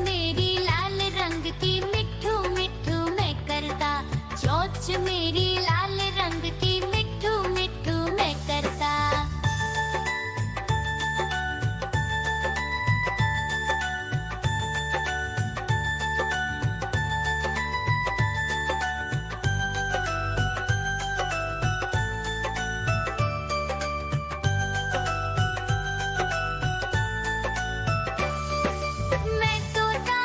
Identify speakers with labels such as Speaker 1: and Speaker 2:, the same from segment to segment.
Speaker 1: मेरी लाल रंग की मिठू मिठू मैं करता, चोंच मेरी लाल रंग की मिठू मिठू मैं करता। मैं तोता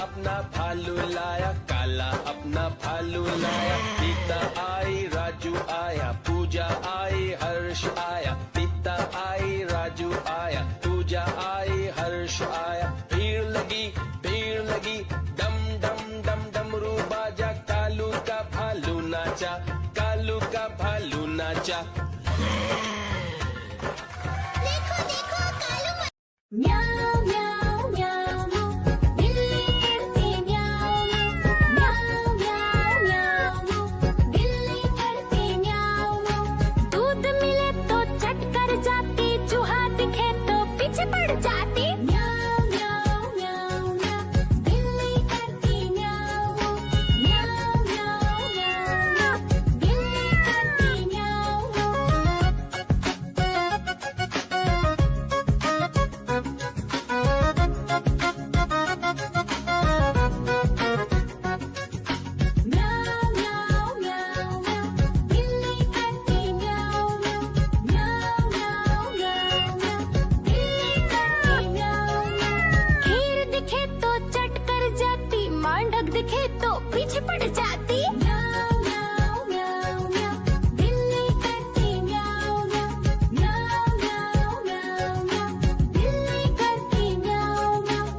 Speaker 2: अपना भालू लाया, काला अपना भालू लाया। सीता आई, राजू आया, पूजा आई, हर्ष आया। सीता आई, राजू आया, पूजा आई, हर्ष आया। भीड़ लगी, डम डम डम डमरू बाजा। कालू का भालू नाचा, कालू का भालू नाचा।
Speaker 1: देखो देखो कालू म्याऊ म्याऊ म्याऊ, बिल्ली करती म्याऊ म्याऊ म्याऊ म्याऊ, बिल्ली करती म्याऊ। दूध मिले तो चट कर जाती, चूहा दिखे तो पीछे पड़ जाती। म्याऊ म्याऊ म्याऊ म्याऊ, बिल्ली करती म्याऊ म्याऊ म्याऊ म्याऊ, बिल्ली करती म्याऊ। म्याऊ म्याऊ म्याऊ म्याऊ, बिल्ली करती म्याऊ म्याऊ म्याऊ म्याऊ म्याऊ, बिल्ली करती म्याऊ। खीर दिखे तो चट कर जाती, मांडक दिखे तो पीछे पड़ जाती। म्याऊ म्याऊ म्याऊ म्याऊ, बिल्ली करती म्याऊ म्याऊ म्याऊ म्याऊ म्याऊ म्याऊ, बिल्ली करती म्याऊ म्याऊ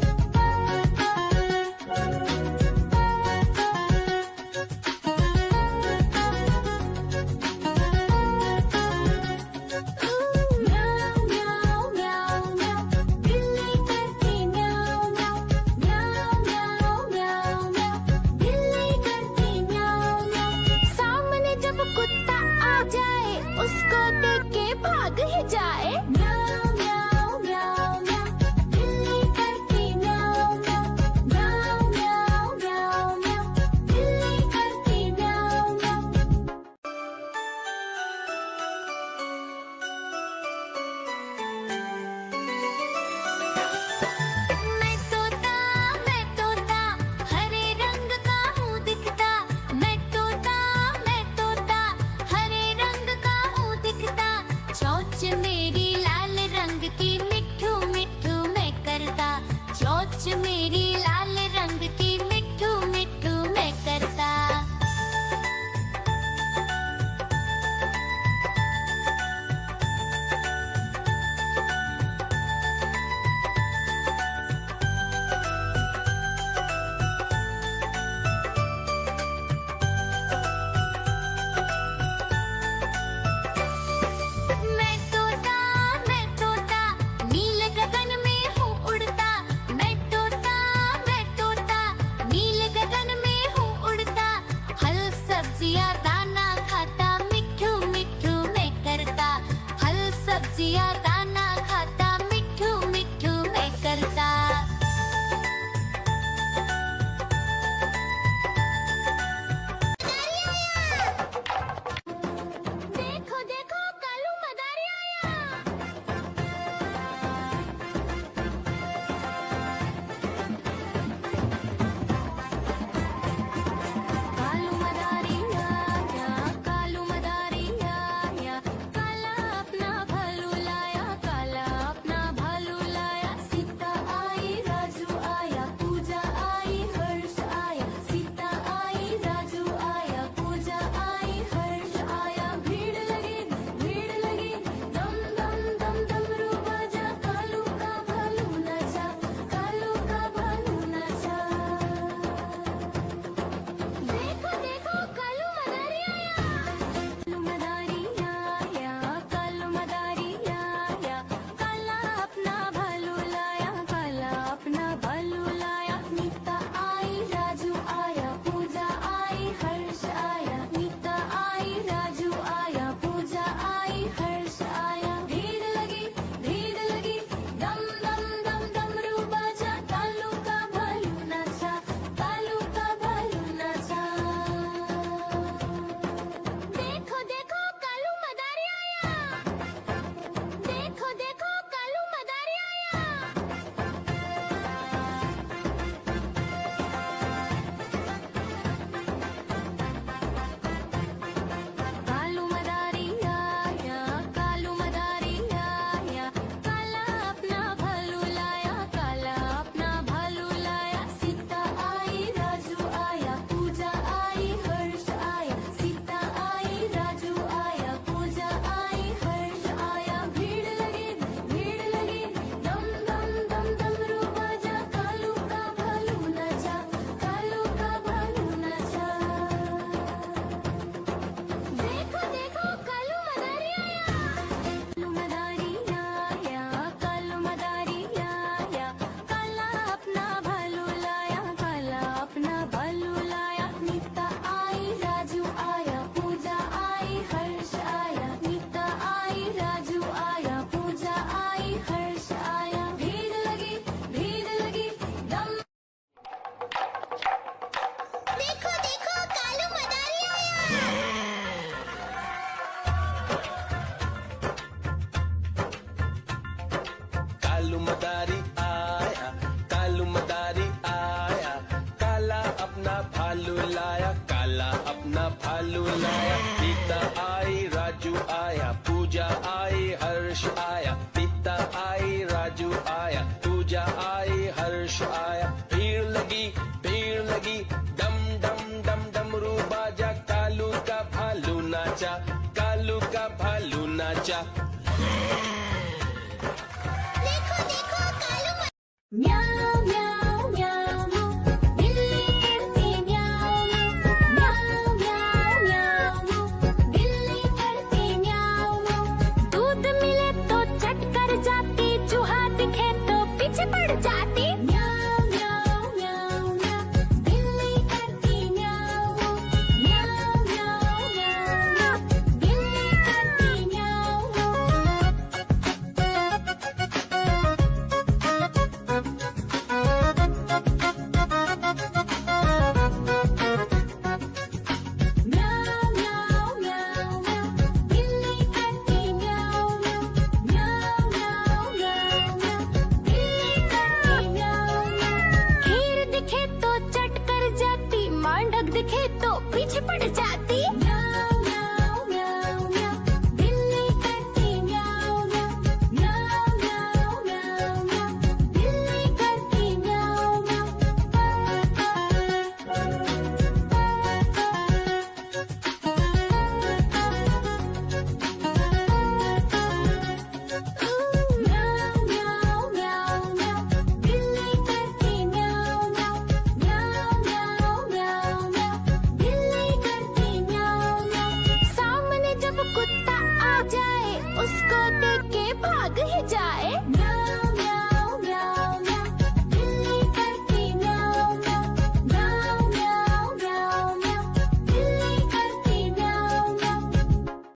Speaker 1: म्याऊ म्याऊ म्याऊ, बिल्ली करती म्याऊ म्याऊ म्याऊ म्याऊ म्याऊ म्याऊ, बिल्ली करती
Speaker 2: भालू लाया, काला अपना भालू लाया। सीता आई, राजू आया, पूजा आई, हर्ष आया। सीता आई, राजू आया, पूजा आई, हर्ष आया। भीड़ लगी, डम डम डम डमरू बाजा। कालू का भालू नाचा, कालू का भालू नाचा।
Speaker 1: म्याऊ म्याऊ म्याऊ, बिल्ली करती म्याऊ म्याऊ म्याऊ म्याऊ, बिल्ली करती म्याऊ। दूध मिले तो चट कर जाती, चूहा दिखे तो पीछे पड़ जाती। म्याऊ म्याऊ म्याऊ म्याऊ, बिल्ली करती म्याऊ म्याऊ म्याऊ म्याऊ, बिल्ली करती म्याऊ। म्याऊ म्याऊ म्याऊ म्याऊ, बिल्ली करती म्याऊ म्याऊ म्याऊ म्याऊ म्याऊ, बिल्ली करती म्याऊ। खीर दिखे तो चट कर जाती, मांडक दिखे तो पीछे पड़ जाती।